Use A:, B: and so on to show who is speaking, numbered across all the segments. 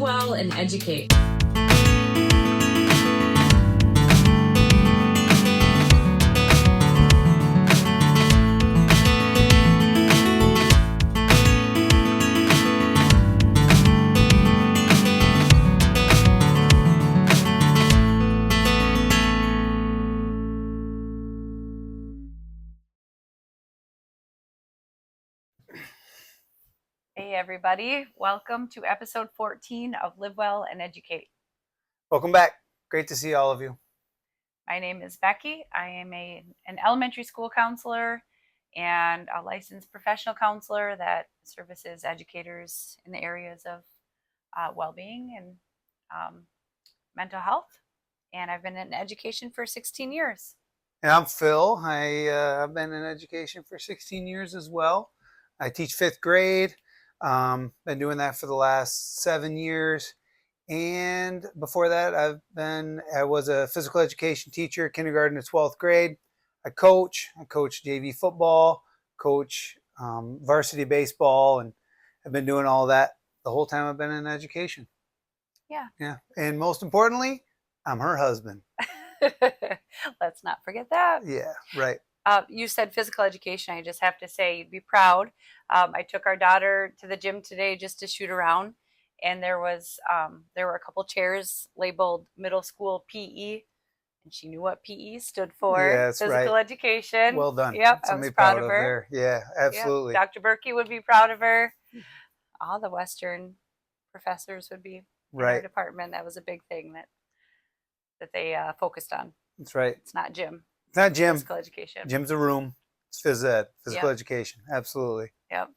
A: well and educate.
B: Hey everybody, welcome to episode 14 of Live Well and Educate.
C: Welcome back. Great to see all of you.
B: My name is Becky. I am an elementary school counselor and a licensed professional counselor that services educators in the areas of well-being and mental health. And I've been in education for 16 years.
C: And I'm Phil. I've been in education for 16 years as well. I teach 5th grade. Been doing that for the last 7 years. And before that, I was a physical education teacher, kindergarten to 12th grade. I coach JV football, coach varsity baseball, and I've been doing all that the whole time I've been in education. Yeah. And most importantly, I'm her husband.
B: Let's not forget that.
C: Yeah, right.
B: You said physical education. I just have to say, you'd be proud. I took our daughter to the gym today just to shoot around, and there were a couple chairs labeled middle school PE, and she knew what PE stood for.
C: Yeah, that's
B: physical
C: right.
B: education.
C: Well done.
B: Yep, I was proud of her.
C: There. Yeah, absolutely.
B: Yep. Dr. Berkey would be proud of her. All the Western professors would be in our department. That was a big thing that they focused on.
C: That's right.
B: It's not gym.
C: It's not gym.
B: Physical education.
C: Gym's a room. It's phys ed. Physical education. Absolutely.
B: Yep.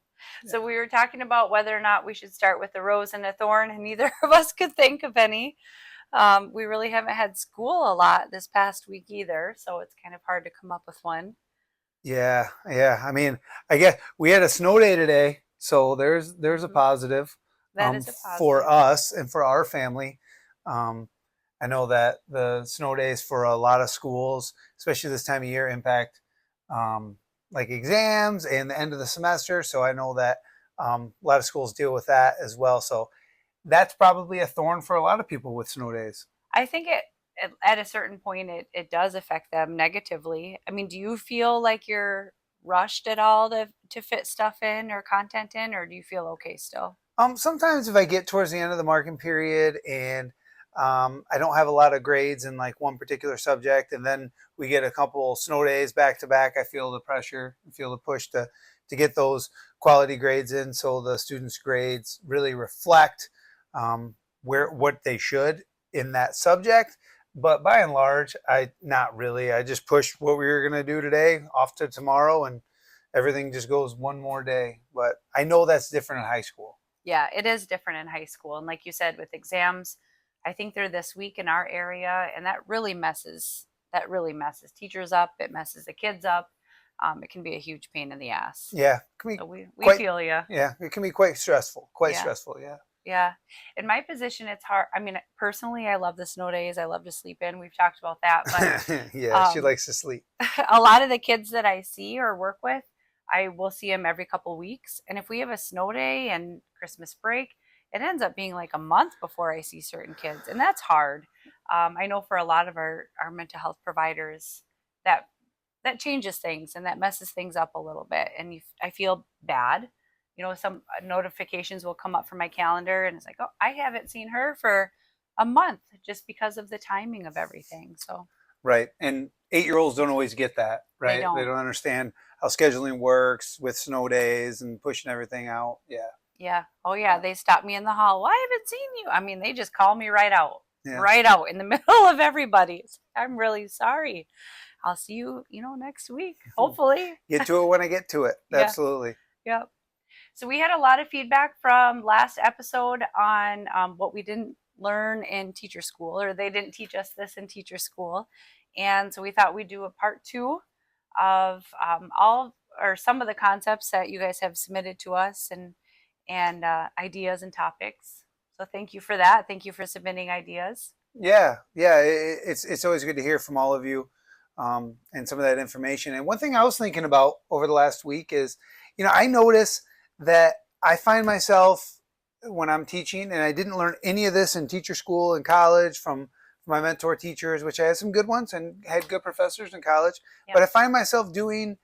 B: So we were talking about whether or not we should start with a rose and a thorn, and neither of us could think of any. We really haven't had school a lot this past week either, so it's kind of hard to come up with one.
C: Yeah. I mean, I guess we had a snow day today, so there's a positive.
B: That is a positive
C: for us and for our family. I know that the snow days for a lot of schools, especially this time of year, impact like exams and the end of the semester. So I know that a lot of schools deal with that as well. So that's probably a thorn for a lot of people with snow days.
B: I think at a certain point it does affect them negatively. I mean, do you feel like you're rushed at all to fit stuff in or content in, or do you feel okay still?
C: Sometimes if I get towards the end of the marking period and I don't have a lot of grades in like one particular subject, and then we get a couple snow days back to back, I feel the pressure, I feel the push to get those quality grades in, so the students' grades really reflect what they should in that subject. But by and large, not really. I just push what we were going to do today off to tomorrow, and everything just goes one more day. But I know that's different in high school.
B: Yeah, it is different in high school. And like you said, with exams, I think they're this week in our area, and that really messes teachers up. It messes the kids up. It can be a huge pain in the ass.
C: Yeah,
B: so we feel you.
C: Yeah, it can be quite stressful. Stressful. Yeah.
B: Yeah. In my position, it's hard. I mean, personally, I love the snow days. I love to sleep in. We've talked about that. But
C: yeah, she likes to sleep.
B: A lot of the kids that I see or work with, I will see them every couple weeks. And if we have a snow day and Christmas break, it ends up being like a month before I see certain kids. And that's hard. I know for a lot of our mental health providers, that changes things and that messes things up a little bit. And I feel bad. You know, some notifications will come up from my calendar and it's like, oh, I haven't seen her for a month just because of the timing of everything. So
C: right. And 8-year-olds don't always get that, right? They don't understand how scheduling works with snow days and pushing everything out. Yeah.
B: Yeah. Oh, yeah. They stop me in the hall. Well, I haven't seen you. I mean, they just call me right out in the middle of everybody. I'm really sorry. I'll see you, next week, hopefully.
C: Get to it when I get to it. Yeah. Absolutely.
B: Yep. So we had a lot of feedback from last episode on what we didn't learn in teacher school, or they didn't teach us this in teacher school. And so we thought we'd do a part 2 of some of the concepts that you guys have submitted to us and ideas and topics. So thank you for that. Thank you for submitting ideas.
C: Yeah. It's always good to hear from all of you and some of that information. And one thing I was thinking about over the last week is, I notice that I find myself when I'm teaching, and I didn't learn any of this in teacher school and college from my mentor teachers, which I had some good ones and had good professors in college.
B: Yep.
C: But I find myself doing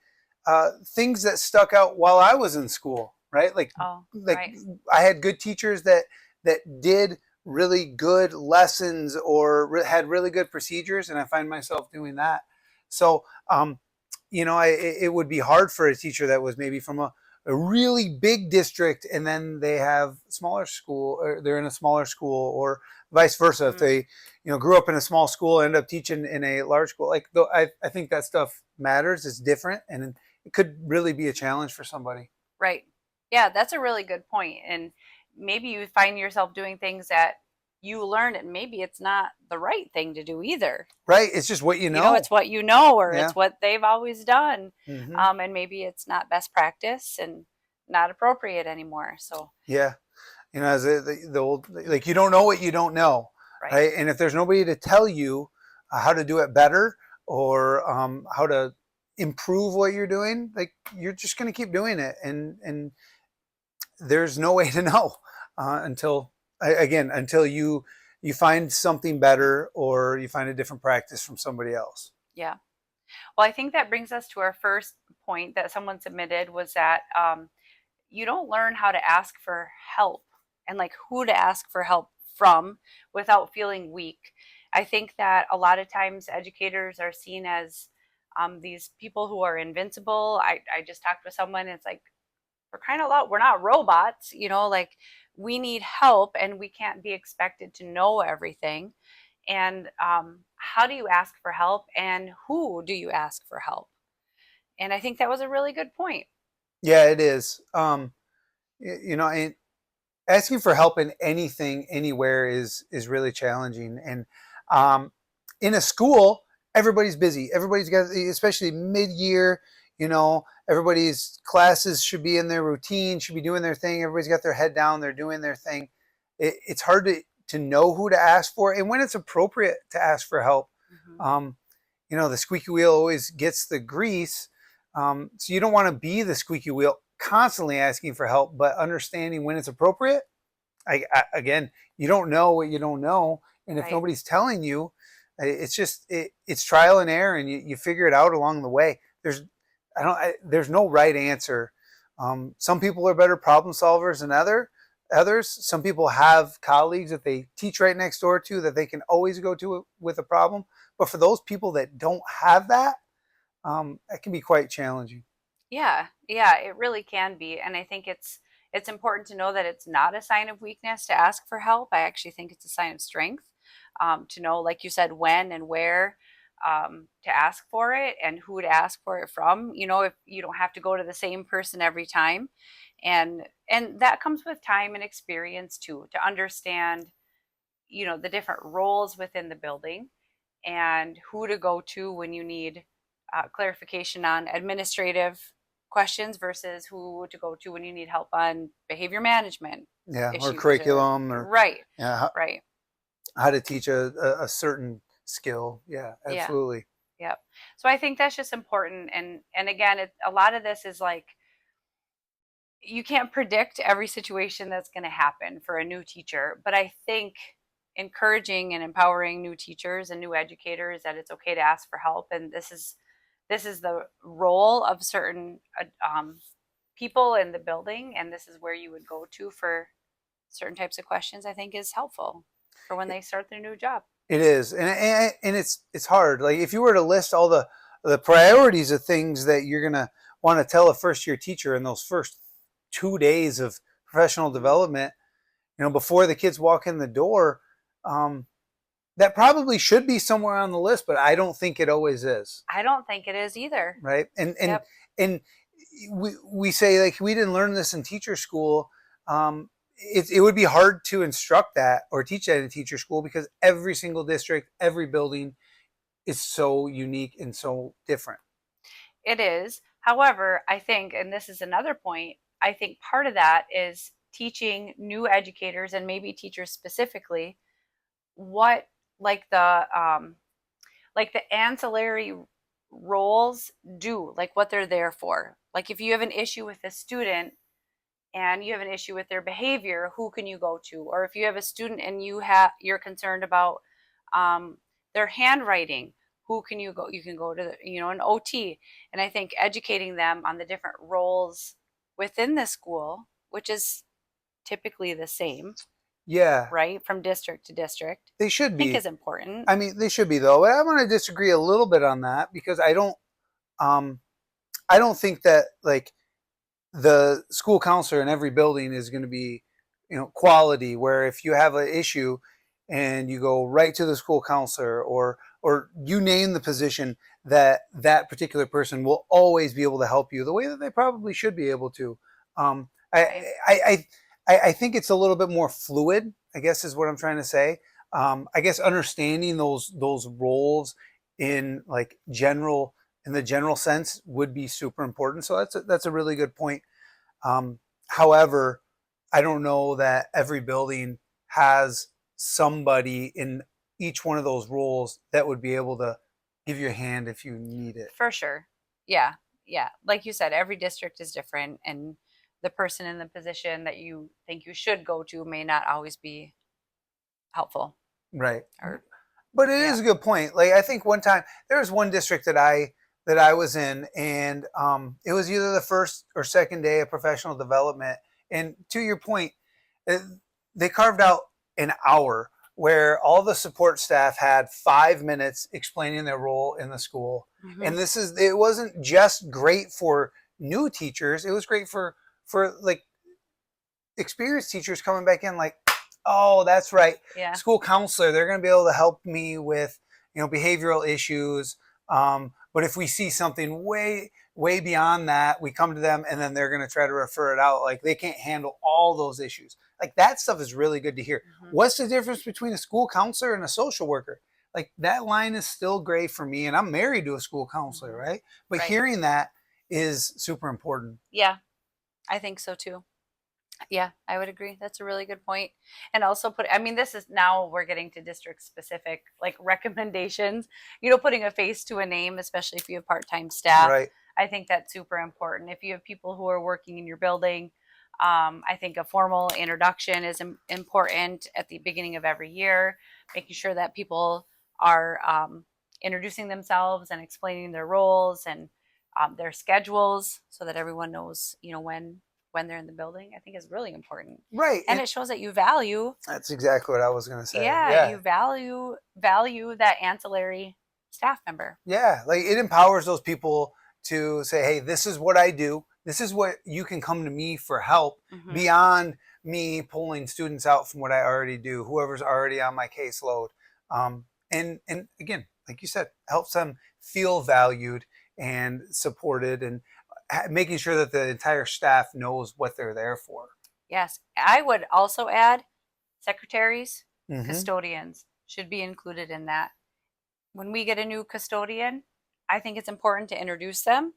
C: things that stuck out while I was in school, right?
B: Oh,
C: Like
B: right.
C: I had good teachers that did really good lessons or had really good procedures, and I find myself doing that. So, it would be hard for a teacher that was maybe from a really big district and then they have smaller school, or they're in a smaller school, or vice versa. If
B: Mm,
C: they grew up in a small school, end up teaching in a large school, like though I think that stuff matters. It's different, and it could really be a challenge for somebody.
B: right. Yeah, that's a really good point. And maybe you find yourself doing things that you learned, and maybe it's not the right thing to do either.
C: Right, it's just what you
B: You know,
C: know.
B: it's what you know, or
C: Yeah.
B: it's what they've always done.
C: Hmm.
B: And maybe it's not best practice and not appropriate anymore. So,
C: Yeah. As the old, like, you don't know what you don't know,
B: right.
C: right? And if there's nobody to tell you how to do it better, or how to improve what you're doing, like, you're just going to keep doing it, and there's no way to know until, again, until you find something better, or you find a different practice from somebody else.
B: Yeah. Well, I think that brings us to our first point that someone submitted was that you don't learn how to ask for help and like who to ask for help from without feeling weak. I think that a lot of times educators are seen as these people who are invincible. I just talked with someone, and it's like, we're kind of loud. We're not robots, like we need help and we can't be expected to know everything. And how do you ask for help and who do you ask for help? And I think that was a really good point.
C: Yeah, it is. And asking for help in anything, anywhere, is really challenging. And um, in a school, everybody's busy. Everybody's got, especially mid-year. Everybody's classes should be in their routine, should be doing their thing. Everybody's got their head down. They're doing their thing. It's hard to know who to ask for, and when it's appropriate to ask for help.
B: Hmm.
C: Um, the squeaky wheel always gets the grease. So you don't want to be the squeaky wheel constantly asking for help, but understanding when it's appropriate. Again, you don't know what you don't know, and if
B: Right.
C: nobody's telling you, it's trial and error, and you figure it out along the way. There's no right answer. Some people are better problem solvers than others. Some people have colleagues that they teach right next door to that they can always go to with a problem. But for those people that don't have that, it can be quite challenging.
B: Yeah, yeah, it really can be. And I think it's important to know that it's not a sign of weakness to ask for help. I actually think it's a sign of strength, to know, like you said, when and where to ask for it and who to ask for it from. If you don't have to go to the same person every time, and that comes with time and experience too, to understand, the different roles within the building and who to go to when you need clarification on administrative questions versus who to go to when you need help on behavior management
C: Yeah, or
B: issues, or
C: curriculum, or
B: right,
C: yeah,
B: right.
C: how to teach a certain skill. Yeah,
B: Yeah,
C: absolutely.
B: yep. So I think that's just important. And again, a lot of this is like, you can't predict every situation that's going to happen for a new teacher, but I think encouraging and empowering new teachers and new educators that it's okay to ask for help, and this is the role of certain people in the building, and this is where you would go to for certain types of questions, I think is helpful for when they start their new job.
C: It is, and it's hard. Like, if you were to list all the priorities of things that you're gonna want to tell a first year teacher in those first 2 days of professional
B: Mm-hmm.
C: development, before the kids walk in the door, um, that probably should be somewhere on the list, but I don't think it always is.
B: I don't think it is either.
C: Right? And
B: Yep.
C: and we say, like, we didn't learn this in teacher school. It would be hard to instruct that or teach that in teacher school, because every single district, every building is so unique and so different.
B: It is. However, I think, and this is another point, I think part of that is teaching new educators and maybe teachers specifically what, like the ancillary roles do, like what they're there for. Like if you have an issue with a student, and you have an issue with their behavior, who can you go to? Or if you have a student and you're concerned about um, their handwriting, who can you go? You can go to an OT. And I think educating them on the different roles within the school, which is typically the same,
C: Yeah,
B: right, from district to district,
C: they should
B: I think
C: be.
B: is important.
C: I mean, they should be though. But I want to disagree a little bit on that because um, I don't think that like the school counselor in every building is going to be, quality. Where if you have an issue and you go right to the school counselor or you name the position, that particular person will always be able to help you the way that they probably should be able to. Um, I,
B: Right.
C: I think it's a little bit more fluid, I guess is what I'm trying to say. I guess understanding those roles in like general in the general sense would be super important. So that's a really good point. Um, However, I don't know that every building has somebody in each one of those roles that would be able to give you a hand if you need it.
B: For sure. Yeah. Yeah. Like you said, every district is different, and the person in the position that you think you should go to may not always be helpful.
C: Right.
B: Or,
C: But it
B: yeah.
C: is a good point. Like I think one time there was one district that I was in, and it was either the first or second day of professional development. And to your point, it, they carved out an hour where all the support staff had 5 minutes explaining their role in the school.
B: Hmm.
C: And it wasn't just great for new teachers; it was great for like experienced teachers coming back in, like, oh, that's right,
B: Yeah.
C: school counselor, they're going to be able to help me with behavioral issues. But if we see something way beyond that, we come to them and then they're going to try to refer it out, like they can't handle all those issues. Like that stuff is really good to hear.
B: Hmm.
C: What's the difference between a school counselor and a social worker? Like that line is still gray for me, and I'm married to a school counselor,
B: Hmm.
C: right? But
B: Right.
C: hearing that is super important.
B: Yeah. I think so too. Yeah, I would agree. That's a really good point. And also I mean, this is now we're getting to district specific like recommendations, putting a face to a name, especially if you have part-time staff.
C: Right.
B: I think that's super important. If you have people who are working in your building, I think a formal introduction is important at the beginning of every year, making sure that people are introducing themselves and explaining their roles and their schedules so that everyone knows, when they're in the building, I think is really important.
C: Right.
B: And it shows that you value,
C: That's exactly what I was going to say.
B: yeah,
C: Yeah.
B: you value that ancillary staff member.
C: Yeah. Like it empowers those people to say, hey, this is what I do. This is what you can come to me for help
B: Hmm.
C: beyond me pulling students out from what I already do, whoever's already on my caseload. And again, like you said, helps them feel valued and supported, and making sure that the entire staff knows what they're there for.
B: Yes, I would also add secretaries,
C: Mm-hmm.
B: custodians should be included in that. When we get a new custodian, I think it's important to introduce them,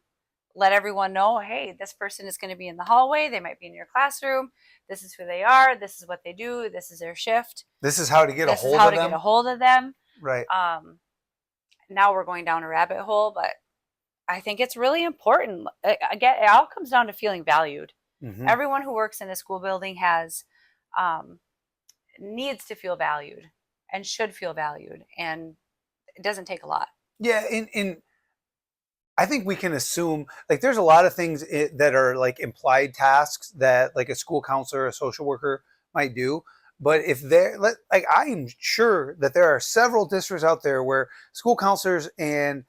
B: let everyone know, hey, this person is going to be in the hallway, they might be in your classroom, this is who they are, this is what they do, this is their shift,
C: This is how to get a
B: this is
C: hold
B: how
C: of
B: to get a
C: them.
B: hold of them.
C: Right.
B: Now we're going down a rabbit hole, but I think it's really important. Again, it all comes down to feeling valued.
C: Mm-hmm.
B: Everyone who works in a school building um, needs to feel valued and should feel valued, and it doesn't take a lot.
C: Yeah. In I think we can assume like there's a lot of things that are like implied tasks that like a school counselor, a social worker might do. But if they're like, I'm sure that there are several districts out there where school counselors and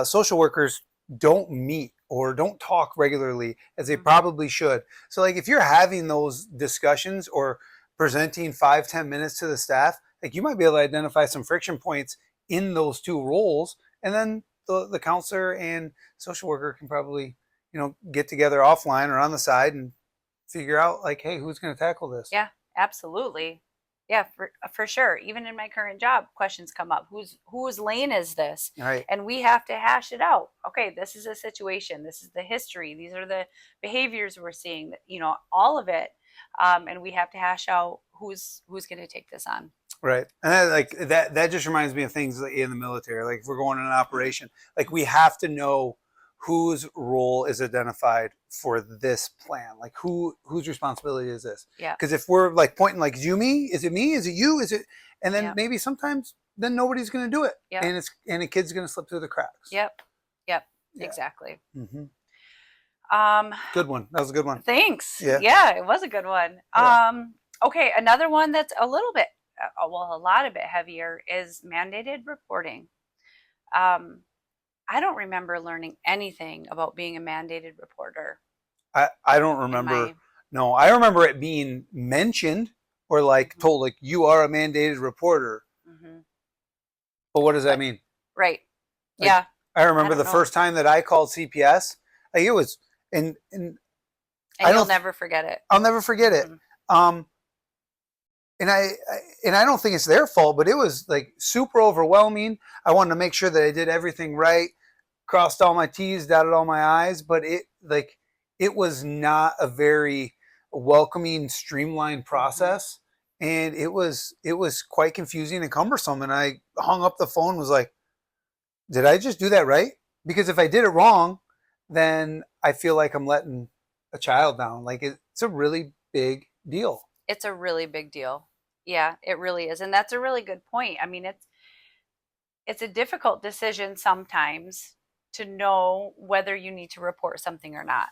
C: social workers don't meet or don't talk regularly as they
B: Mm-hmm.
C: probably should. So like if you're having those discussions or presenting 5-10 minutes to the staff, like you might be able to identify some friction points in those two roles, and then the counselor and social worker can probably get together offline or on the side and figure out like, hey, who's going to tackle this.
B: Yeah, absolutely. Yeah, for sure. Even in my current job, questions come up. Whose lane is this?
C: All right.
B: And we have to hash it out. Okay, this is a situation. This is the history. These are the behaviors we're seeing. All of it, and we have to hash out who's going to take this on.
C: Right. And that just reminds me of things like in the military. Like if we're going on an operation, like we have to know whose role is identified for this plan? Like whose responsibility is this?
B: Yeah.
C: Because if we're like pointing like, is you me? Is it me? Is it you? Is it? And then
B: Yep.
C: maybe sometimes then nobody's going to do it,
B: Yep.
C: and a kid's going to slip through the cracks.
B: Yep. Yep.
C: Yeah.
B: Exactly.
C: Mm-hmm.
B: Um,
C: Good one. That was a good one.
B: thanks.
C: Yeah.
B: Yeah, it was a good one.
C: Yeah.
B: Okay, another one that's a little bit, well, a lot of bit heavier is mandated reporting. Um, I don't remember learning anything about being a mandated reporter
C: I don't
B: in
C: remember.
B: my.
C: No, I remember it being mentioned or like
B: Mhm.
C: told like you are a mandated reporter.
B: Mhm.
C: But what does that
B: But
C: mean?
B: right,
C: Like
B: yeah,
C: I
B: I
C: remember
B: don't
C: the
B: know,
C: first time that I called CPS, like it was and
B: and
C: I
B: you'll
C: don't
B: never forget it.
C: I'll never forget it.
B: Hmm.
C: Um and I don't think it's their fault, but it was like super overwhelming. I wanted to make sure that I did everything right, crossed all my T's, dotted all my I's, but it was not a very welcoming, streamlined
B: Hmm.
C: process. And it was quite confusing and cumbersome. And I hung up the phone, was like, did I just do that right? Because if I did it wrong, then I feel like I'm letting a child down. Like it's a really big deal.
B: It's a really big deal. Yeah, it really is, and that's a really good point. I mean, it's a difficult decision sometimes to know whether you need to report something or not,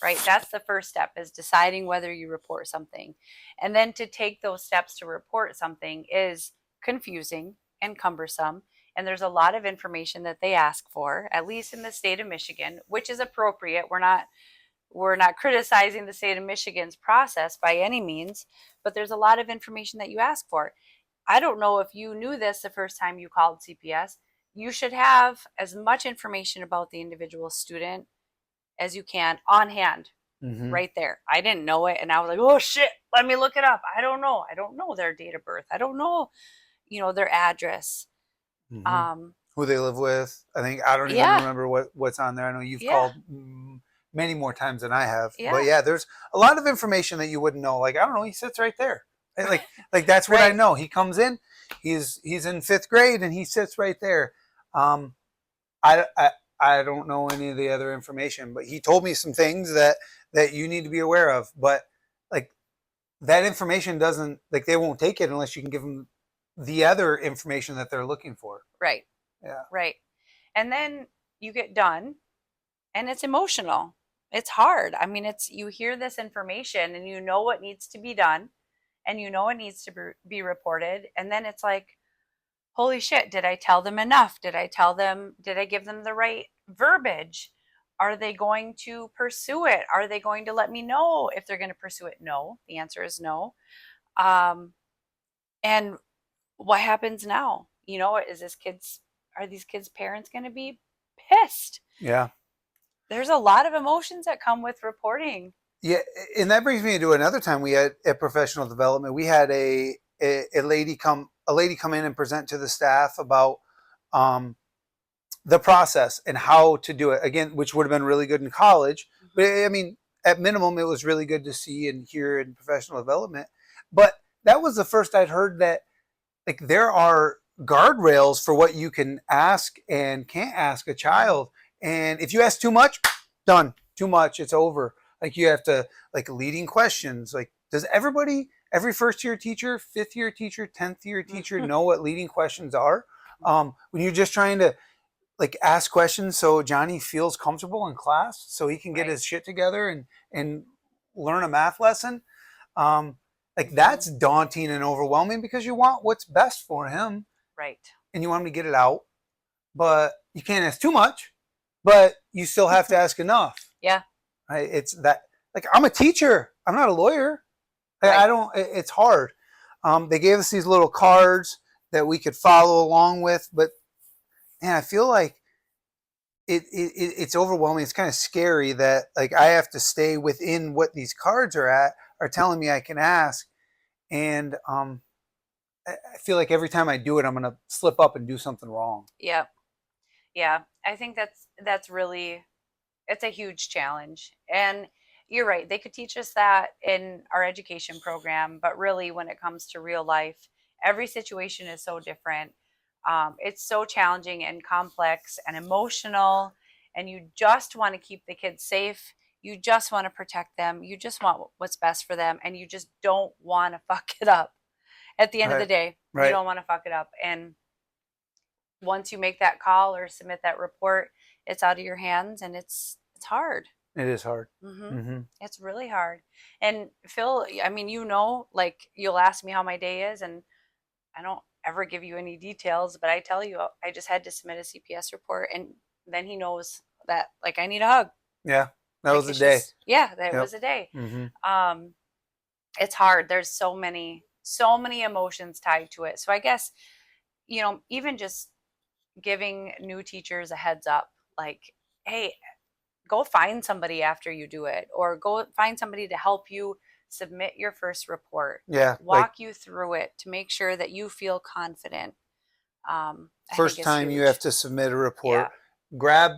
B: right? That's the first step, is deciding whether you report something. And then to take those steps to report something is confusing and cumbersome. And there's a lot of information that they ask for, at least in the state of Michigan, which is appropriate. We're not criticizing the state of Michigan's process by any means, but there's a lot of information that you ask for. I don't know if you knew this the first time you called CPS. You should have as much information about the individual student as you can on hand,
C: Mm-hmm.
B: right there. I didn't know it, and I was like, "Oh shit, let me look it up." I don't know. I don't know their date of birth. I don't know, their address.
C: Mm-hmm.
B: Um,
C: Who they live with. I think I don't even
B: yeah,
C: remember what's on there. I know you've
B: yeah,
C: called many more times than I have, but
B: yeah.
C: yeah, there's a lot of information that you wouldn't know. Like I don't know, he sits right there. Right? Like that's what I
B: Right.
C: know. He comes in, he's in fifth grade, and he sits right there. Um, I I don't know any of the other information, but he told me some things that you need to be aware of. But like that information doesn't like they won't take it unless you can give them the other information that they're looking for.
B: Right.
C: Yeah.
B: Right. And then you get done, and it's emotional. It's hard. I mean, you hear this information and you know what needs to be done, and you know it needs to be reported, and then it's like, holy shit, did I tell them enough? Did I give them the right verbiage? Are they going to pursue it? Are they going to let me know if they're going to pursue it? No. The answer is no. Um, and what happens now? Are these kids' parents going to be pissed?
C: Yeah.
B: There's a lot of emotions that come with reporting.
C: Yeah, and that brings me to another time we had at professional development. We had a lady come in and present to the staff about um, the process and how to do it again, which would have been really good in college. But
B: Mm-hmm.
C: I mean, at minimum, it was really good to see and hear in professional development. But that was the first I'd heard that like there are guardrails for what you can ask and can't ask a
B: Mm-hmm.
C: child. And if you ask too much, done. Too much, it's over. Like you have to like leading questions. Like does every first year teacher, fifth year teacher, 10th year teacher
B: Mm-hmm.
C: know what leading questions are? When you're just trying to like ask questions so Johnny feels comfortable in class so he can get
B: Right.
C: his shit together and learn a math lesson. Um, like
B: Mm-hmm.
C: that's daunting and overwhelming because you want what's best for him
B: Right.
C: and you want him to get it out, but you can't ask too much, but you still have to ask enough.
B: Yeah.
C: Right? It's that like I'm a teacher, I'm not a lawyer. I
B: Right.
C: don't. It's hard. They gave us these little cards that we could follow along with, but man, I feel like it's overwhelming. It's kind of scary that like I have to stay within what these cards are telling me I can ask, and I feel like every time I do it, I'm gonna slip up and do something wrong.
B: Yeah. Yeah. I think that's really, it's a huge challenge. And you're right. They could teach us that in our education program, but really, when it comes to real life, every situation is so different. It's so challenging and complex and emotional. and you just want to keep the kids safe. You just want to protect them. You just want what's best for them, and you just don't want to fuck it up. At the end of the
C: Right.
B: day, you
C: Right.
B: don't want to fuck it up. And once you make that call or submit that report, it's out of your hands, and it's hard.
C: It is hard.
B: Mm-hmm.
C: Mm-hmm.
B: It's really hard. And Phil, I mean, like you'll ask me how my day is, and I don't ever give you any details, but I tell you, I just had to submit a CPS report, and then he knows that like I need a hug.
C: Yeah. That
B: Like
C: was a
B: it's
C: day.
B: just, yeah, that
C: Yep.
B: was a day.
C: Mm-hmm.
B: Um, it's hard. There's so many emotions tied to it. So I guess, even just giving new teachers a heads up, like, hey, go find somebody after you do it, or go find somebody to help you submit your first report,
C: Yeah. Like
B: walk you through it to make sure that you feel confident. I think
C: first
B: it's
C: time you have
B: huge.
C: to submit a
B: Yeah.
C: report, grab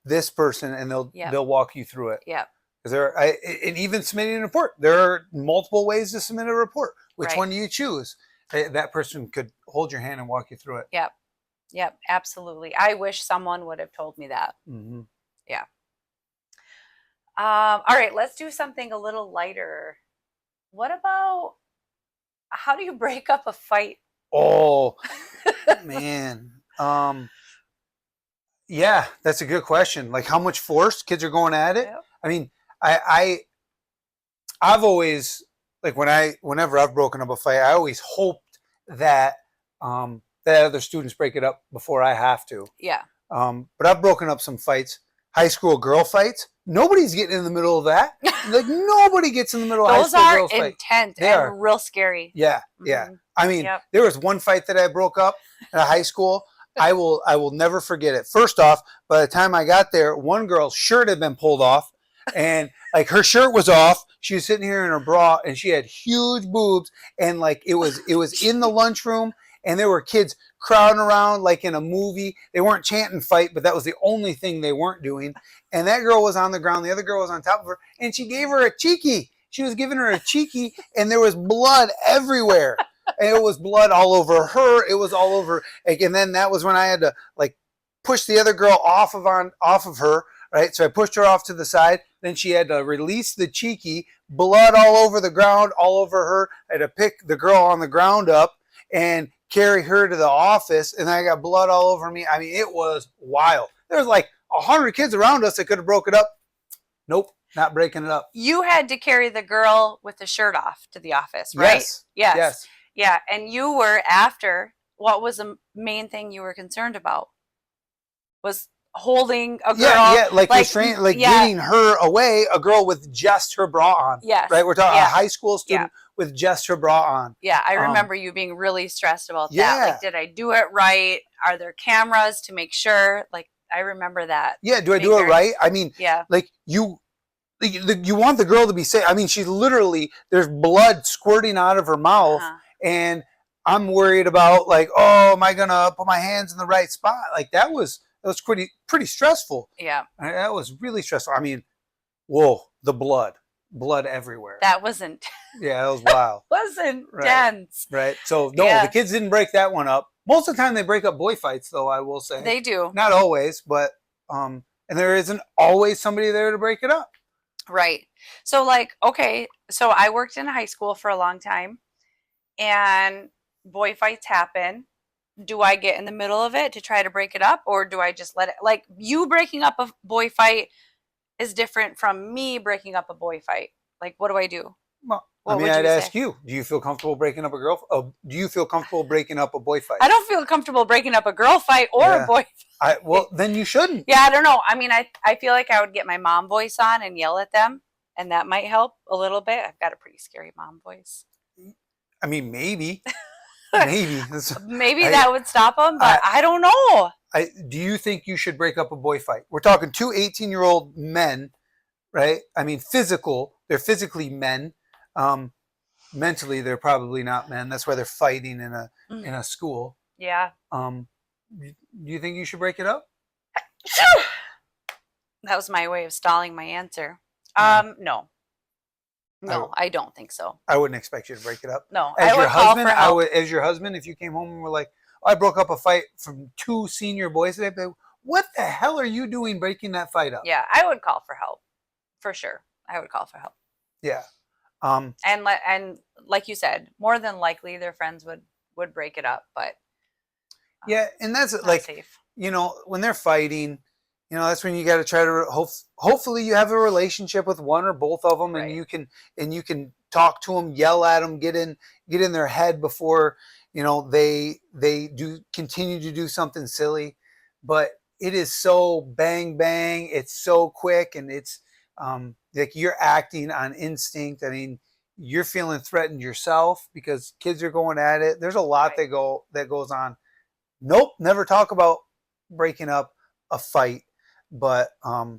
C: this person and
B: Yep.
C: they'll walk you through it.
B: Yep.
C: Because and even submitting a report, there are multiple ways to submit a report. Which
B: Right.
C: one do you choose? That person could hold your hand and walk you through it.
B: Yep. Yep. Absolutely. I wish someone would have told me that.
C: Mm-hmm.
B: Yeah. All right. Let's do something a little lighter. What about how do you break up a fight?
C: Oh man, yeah, that's a good question. Like, how much force kids are going at it?
B: Yep.
C: I mean, I've always like whenever I've broken up a fight, I always hoped that that other students break it up before I have to.
B: Yeah.
C: But I've broken up some fights, high school girl fights. Nobody's getting in the middle of that. Like nobody gets in the middle of high
B: Those
C: school
B: are
C: girls fight.
B: intense
C: They
B: and
C: are.
B: real scary.
C: Yeah, yeah.
B: Mhm.
C: I mean,
B: Yep.
C: there was one fight that I broke up in high school. I will never forget it. First off, by the time I got there, one girl's shirt had been pulled off, and like her shirt was off. She was sitting here in her bra, and she had huge boobs, and like it was in the lunchroom, and there were kids crowding around like in a movie. They weren't chanting fight, but that was the only thing they weren't doing. And that girl was on the ground, the other girl was on top of her, and she gave her a cheeky. She was giving her a cheeky, and there was blood everywhere. And it was blood all over her. It was all over. Like, and then that was when I had to like push the other girl off of her. Right. So I pushed her off to the side. Then she had to release the cheeky. Blood all over the ground, all over her. I had to pick the girl on the ground up and carry her to the office. And I got blood all over me. I mean, it was wild. There was like 100 kids around us that could have broke it up. Nope, not breaking it up.
B: You had to carry the girl with the shirt off to the office, right?
C: Yes.
B: Yes.
C: Yes.
B: Yeah. And you were after, what was the main thing you were concerned about? Was holding a girl.
C: Yeah, like restraint, like getting her away, a girl with just her bra on.
B: Yes.
C: Right? We're talking a high school student with just her bra on.
B: Yeah, I remember you being really stressed about that. Like, did I do it right? Are there cameras to make sure? Like, I remember that.
C: Yeah, do I do it right? I mean, like you want the girl to be safe. I mean, she's literally, there's blood squirting out of her mouth, and I'm worried about like, oh, am I gonna put my hands in the right spot? Like that was pretty stressful.
B: Yeah,
C: that was really stressful. I mean, whoa, the blood everywhere.
B: That wasn't.
C: Yeah, that was wild.
B: Was intense.
C: Right. So no, the kids didn't break that one up. Most of the time they break up boy fights, though. I will say
B: they do.
C: Not always, but and there isn't always somebody there to break it up.
B: Right. So like, okay, so I worked in high school for a long time, and boy fights happen. Do I get in the middle of it to try to break it up, or do I just let it? Like, you breaking up a boy fight is different from me breaking up a boy fight. Like, what do I do?
C: Well, I'd ask you: do you feel comfortable breaking up do you feel comfortable breaking up a boy fight?
B: I don't feel comfortable breaking up a girl fight or a boy fight.
C: Well, then you shouldn't.
B: Yeah, I don't know. I mean, I feel like I would get my mom voice on and yell at them, and that might help a little bit. I've got a pretty scary mom voice.
C: I mean, maybe. Maybe
B: that would stop them, but I don't know.
C: Do you think you should break up a boy fight? We're talking two 18-year-old men, right? I mean, they're physically men. Mentally, they're probably not men. That's why they're fighting in a school.
B: Yeah.
C: Do you think you should break it up?
B: That was my way of stalling my answer. No. No, I don't think so.
C: I wouldn't expect you to break it up.
B: No,
C: as your husband, if you came home and were like, oh, I broke up a fight from two senior boys today, what the hell are you doing breaking that fight up?
B: Yeah, I would call for help for sure. I would call for help.
C: Yeah. Um,
B: And like you said, more than likely their friends would break it up, but
C: yeah, and that's
B: not
C: like,
B: safe.
C: when they're fighting, that's when you got to try to hopefully you have a relationship with one or both of them, and
B: Right.
C: you can talk to them, yell at them, get in their head before they do continue to do something silly. But it is so bang bang, it's so quick, and it's like you're acting on instinct. I mean, you're feeling threatened yourself because kids are going at it. There's a lot
B: Right.
C: that goes on. Nope, never talk about breaking up a fight. But a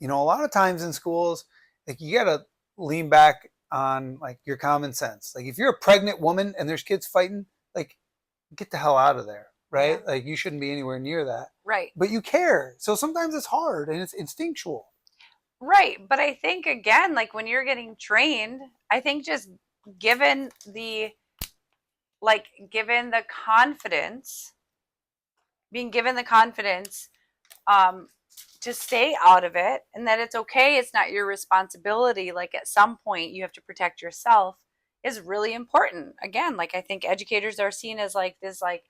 C: lot of times in schools, like you gotta lean back on like your common sense. Like if you're a pregnant woman and there's kids fighting, like get the hell out of there,
B: Yeah.
C: right? Like you shouldn't be anywhere near that.
B: Right.
C: But you care. So sometimes it's hard and it's instinctual.
B: Right. But I think again, like when you're getting trained, I think just given the given the confidence, being given the confidence um to stay out of it and that it's okay, it's not your responsibility, like at some point you have to protect yourself, is really important. Again, like I think educators are seen as like this like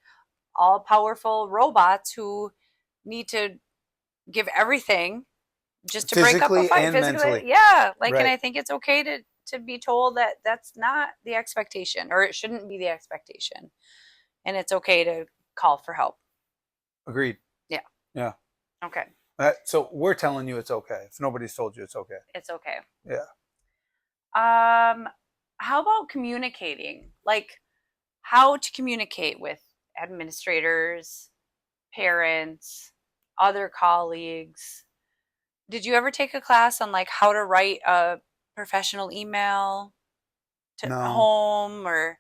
B: all powerful robots who need to give everything just to break up a
C: Physically
B: fight
C: and
B: physically.
C: mentally.
B: Yeah, like, and
C: Right.
B: I think it's okay to be told that that's not the expectation, or it shouldn't be the expectation, and it's okay to call for help.
C: Agreed.
B: Yeah.
C: Yeah.
B: Okay.
C: So we're telling you it's okay. If nobody's told you it's okay.
B: It's okay.
C: Yeah.
B: How about communicating? Like how to communicate with administrators, parents, other colleagues. Did you ever take a class on like how to write a professional email to
C: No.
B: home or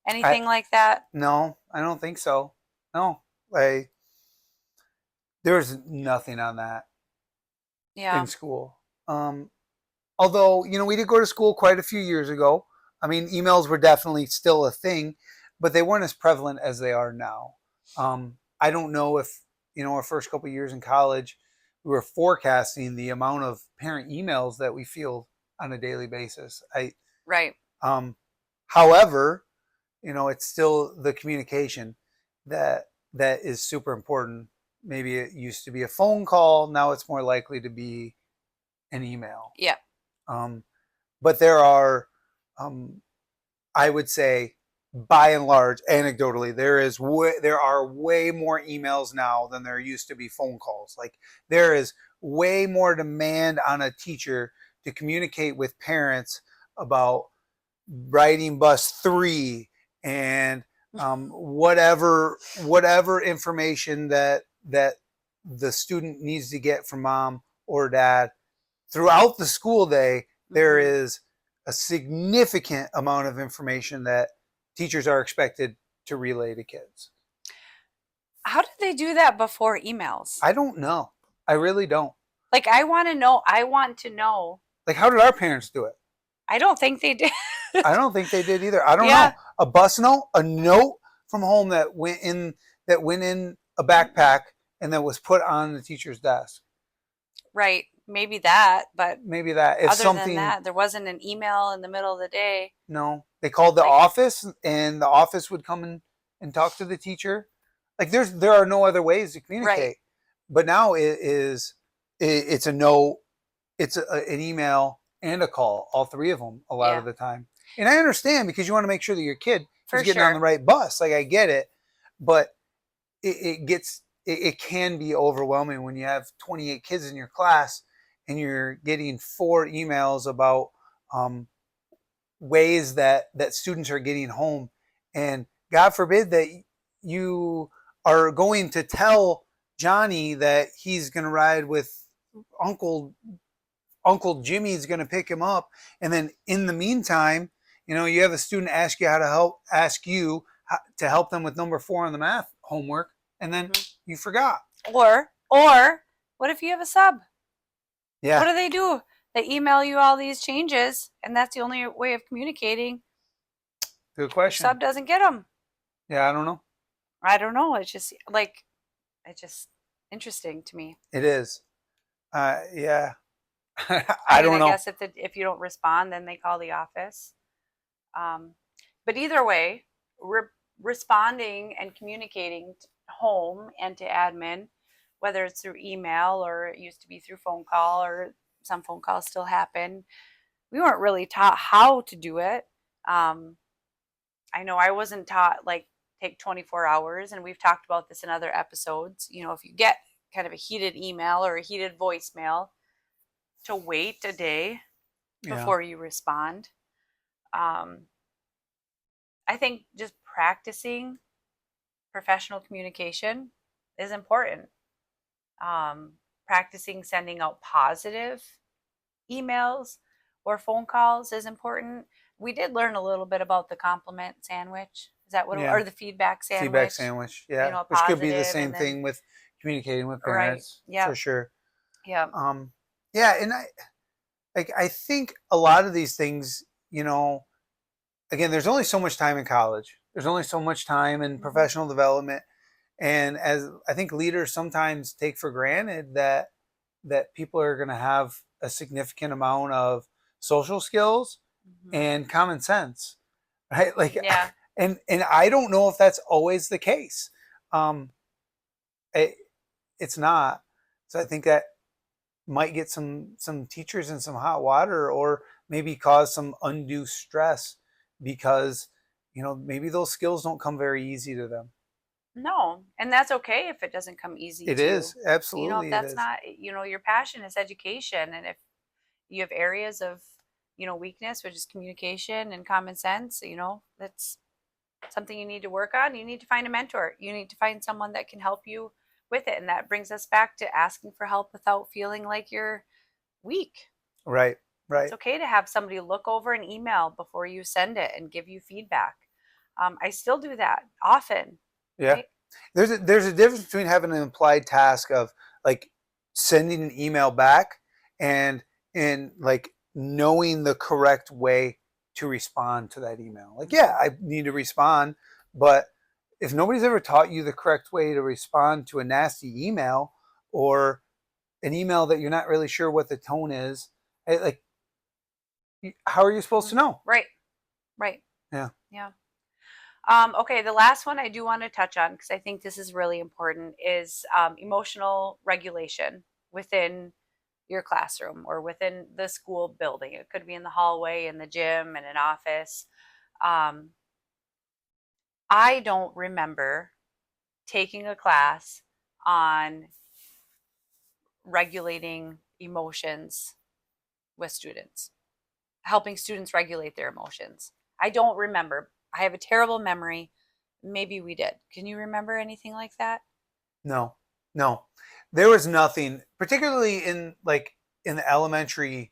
C: I
B: anything like that?
C: no, I don't think so. No. Like there's nothing on that in
B: Yeah.
C: school. Although, we did go to school quite a few years ago. I mean, emails were definitely still a thing, but they weren't as prevalent as they are now. I don't know if, our first couple of years in college, we were forecasting the amount of parent emails that we field on a daily basis.
B: Right.
C: Um, However, it's still the communication that is super important. Maybe it used to be a phone call. Now it's more likely to be an email.
B: Yeah.
C: Um, but there are, um, I would say, by and large, anecdotally, there are way more emails now than there used to be phone calls. Like there is way more demand on a teacher to communicate with parents about riding bus 3 and whatever information that the student needs to get from mom or dad throughout the school day. There
B: Mm-hmm.
C: is a significant amount of information that teachers are expected to relay to kids.
B: How did they do that before emails?
C: I don't know. I really don't.
B: Like, I want to know. I want to know.
C: Like, how did our parents do it?
B: I don't think they did.
C: I don't think they did either. I don't know.
B: Yeah.
C: A bus note, a note from home that went in a backpack and that was put on the teacher's desk.
B: Right. Maybe that, but
C: Maybe that if
B: other than
C: something.
B: that, there wasn't an email in the middle of the day.
C: No, they called the
B: Like,
C: office and the office would come in and talk to the teacher. Like there are no other ways to
B: right.
C: communicate. But now it's a note, an email and a call, all three of them a lot
B: Yeah.
C: of the time. And I understand because you want to make sure that your kid is
B: For
C: getting on the
B: sure.
C: right bus. Like I get it, but it can be overwhelming when you have 28 kids in your class and you're getting 4 emails about ways that students are getting home, and God forbid that you are going to tell Johnny that he's going to ride with Uncle Jimmy's going to pick him up, and then in the meantime, you have a student ask you to help them with number 4 on the math homework, and then
B: Mm-hmm.
C: you forgot.
B: Or what if you have a sub?
C: Yeah,
B: What do? They email you all these changes, and that's the only way of communicating.
C: good
B: Your
C: question.
B: sub doesn't get them.
C: Yeah, I don't know.
B: I don't know. It's just like, I just, Interesting to me.
C: It is. Yeah.
B: I
C: I
B: mean,
C: don't
B: I
C: know.
B: guess if you don't respond, then they call the office. Um, but either way, responding and communicating home and to admin, whether it's through email or it used to be through phone call or some phone calls still happen, we weren't really taught how to do it. Um, I know I wasn't taught like take 24 hours, and we've talked about this in other episodes. You know, if you get kind of a heated email or a heated voicemail, to wait a day
C: Yeah.
B: before you respond. Um, I think just practicing professional communication is important. Practicing sending out positive emails or phone calls is important. We did learn a little bit about the compliment sandwich. Is that what,
C: Yeah.
B: or the feedback
C: Feedback
B: sandwich?
C: sandwich.
B: You
C: Yeah.
B: know,
C: Which could be the
B: positive
C: same
B: and then,
C: thing with communicating with
B: right.
C: parents for
B: Yep.
C: sure.
B: Yep.
C: Um, yeah. And I think a lot of these things, again, there's only so much time in college. There's only so much time in
B: Mm-hmm.
C: professional development. And as I think leaders sometimes take for granted that people are going to have a significant amount of social skills
B: Mm-hmm.
C: and common sense, right? Like,
B: Yeah.
C: and I don't know if that's always the case. Um, it, it's not. So I think that might get some teachers in some hot water, or maybe cause some undue stress because maybe those skills don't come very easy to them.
B: No, and that's okay if it doesn't come easy
C: It
B: to you.
C: is,
B: You know, if
C: absolutely it
B: that's
C: is.
B: not, your passion is education, and if you have areas of, weakness, which is communication and common sense, that's something you need to work on. You need to find a mentor. You need to find someone that can help you with it. And that brings us back to asking for help without feeling like you're weak.
C: Right,
B: It's
C: right.
B: okay to have somebody look over an email before you send it and give you feedback. I still do that often,
C: Yeah.
B: right?
C: There's a difference between having an implied task of like sending an email back and like knowing the correct way to respond to that email. Like, yeah,
B: Mm-hmm.
C: I need to respond, but if nobody's ever taught you the correct way to respond to a nasty email, or an email that you're not really sure what the tone is, like, how are you supposed to
B: Mm-hmm.
C: know?
B: Right, right.
C: Yeah.
B: Yeah. Okay, the last one I do want to touch on, because I think this is really important, is emotional regulation within your classroom or within the school building. It could be in the hallway, in the gym, in an office. Um, I don't remember taking a class on regulating emotions with students, helping students regulate their emotions. I don't remember. I have a terrible memory. Maybe we did. Can you remember anything like that?
C: No, no. There was nothing, particularly in the elementary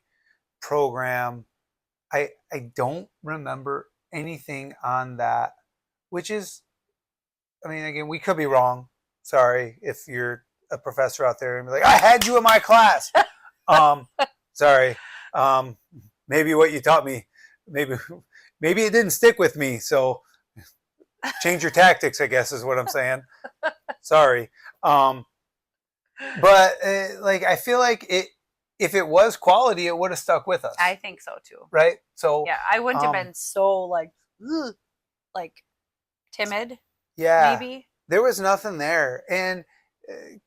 C: program. I don't remember anything on that, which is, I mean, again, we could be wrong. Sorry if you're a professor out there and be like, I had you in my class. Um, sorry. Um, maybe what you taught me, maybe maybe it didn't stick with me. So change your tactics, I guess, is what I'm saying. Sorry. Um, but like, I feel like if it was quality, it would have stuck with
B: I
C: us,
B: think so too.
C: right? So,
B: Yeah, I wouldn't have
C: um,
B: been so like, ugh, like timid,
C: yeah,
B: maybe.
C: there was nothing there. And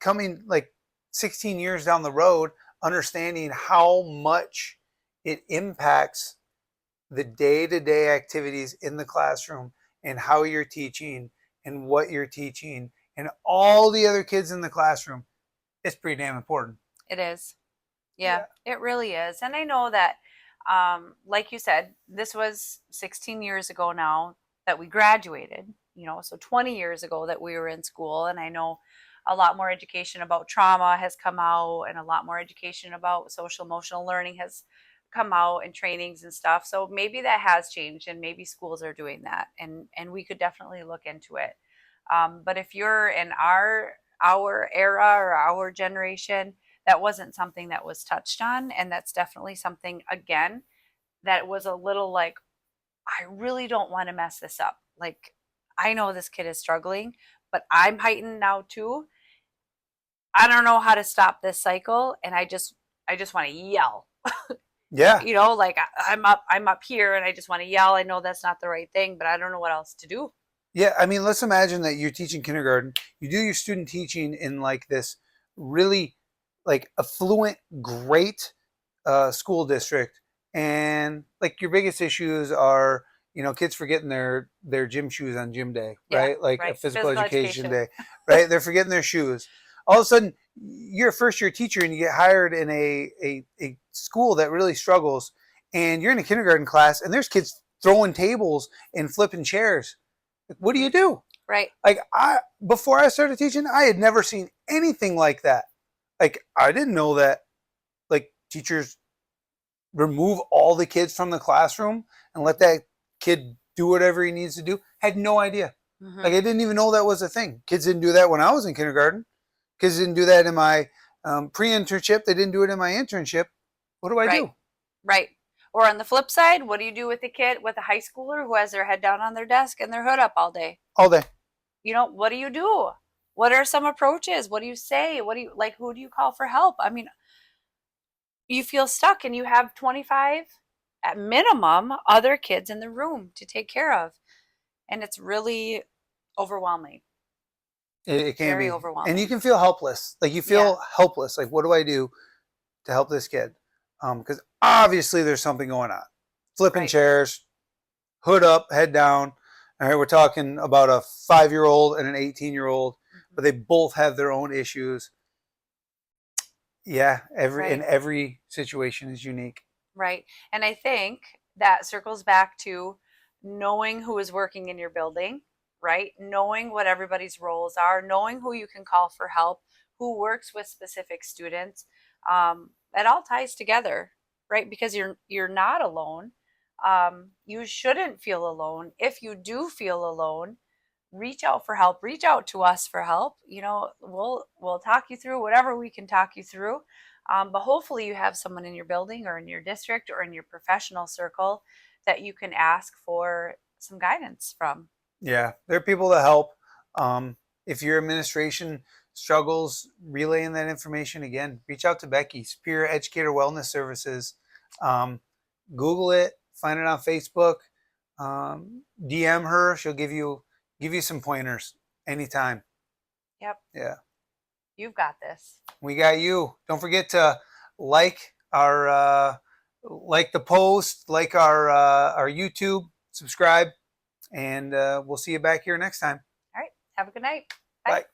C: coming like 16 years down the road, understanding how much it impacts the day-to-day activities in the classroom, and how you're teaching and what you're teaching and all the other kids in the classroom, it's pretty damn important.
B: It is. Yeah,
C: Yeah.
B: it really is. And I know that, like you said, this was 16 years ago now that we graduated, so 20 years ago that we were in school. And I know a lot more education about trauma has come out, and a lot more education about social emotional learning has come out, and trainings and stuff. So maybe that has changed, and maybe schools are doing that. And we could definitely look into it. But if you're in our era or our generation, that wasn't something that was touched on. And that's definitely something, again, that was a little like, I really don't want to mess this up. Like, I know this kid is struggling, but I'm heightened now too. I don't know how to stop this cycle, and I just want to yell.
C: Yeah.
B: Like I'm up here and I just want to yell. I know that's not the right thing, but I don't know what else to do.
C: Yeah, I mean, let's imagine that you're teaching kindergarten. You do your student teaching in like this really like affluent, great school district, and like your biggest issues are, kids forgetting their gym shoes on gym day,
B: Yeah,
C: right? Like a
B: right.
C: physical
B: Physical
C: education
B: education.
C: day, right? They're forgetting their shoes. All of a sudden, you're a first year teacher and you get hired in a school that really struggles, and you're in a kindergarten class, and there's kids throwing tables and flipping chairs. What do you do?
B: Right.
C: Like before I started teaching, I had never seen anything like that. Like I didn't know that like teachers remove all the kids from the classroom and let that kid do whatever he needs to do. Had no idea. Like
B: Mm-hmm.
C: I didn't even know that was a thing. Kids didn't do that when I was in kindergarten. Kids didn't do that in my pre-internship. They didn't do it in my internship. What do I
B: Right.
C: do
B: Right. Or on the flip side, what do you do with a kid, with a high schooler who has their head down on their desk and their hood up all day?
C: all day?
B: What do you do? What are some approaches? What do you say? What do you like? Who do you call for help? I mean, you feel stuck and you have 25 at minimum other kids in the room to take care of. And it's really overwhelming,
C: It can
B: very
C: be, and you
B: overwhelming.
C: can feel helpless. Like you
B: Yeah.
C: feel helpless. Like what do I do to help this kid? Because obviously there's something going on. Flipping
B: Right.
C: chairs, hood up, head down. All right, we're talking about a 5-year-old and an 18-year-old, but
B: Mm-hmm.
C: they both have their own issues. Yeah,
B: Right.
C: every situation is unique.
B: Right. And I think that circles back to knowing who is working in your building, right? Knowing what everybody's roles are, knowing who you can call for help, who works with specific students. It all ties together, right? Because you're not alone. You shouldn't feel alone. If you do feel alone, reach out for help. Reach out to us for help. We'll talk you through whatever we can talk you through. But hopefully, you have someone in your building or in your district or in your professional circle that you can ask for some guidance from.
C: Yeah, there are people that help. If your administration struggles relaying that information, again, reach out to Becky, Superior Educator Wellness Services. Um, Google it, find it on Facebook, DM her. She'll give you some pointers anytime.
B: Yep,
C: Yeah,
B: you've got this.
C: we got you. Don't forget to like our like the post, like our YouTube, subscribe, and we'll see you back here next time.
B: All right, have a good night. Bye.
C: Bye.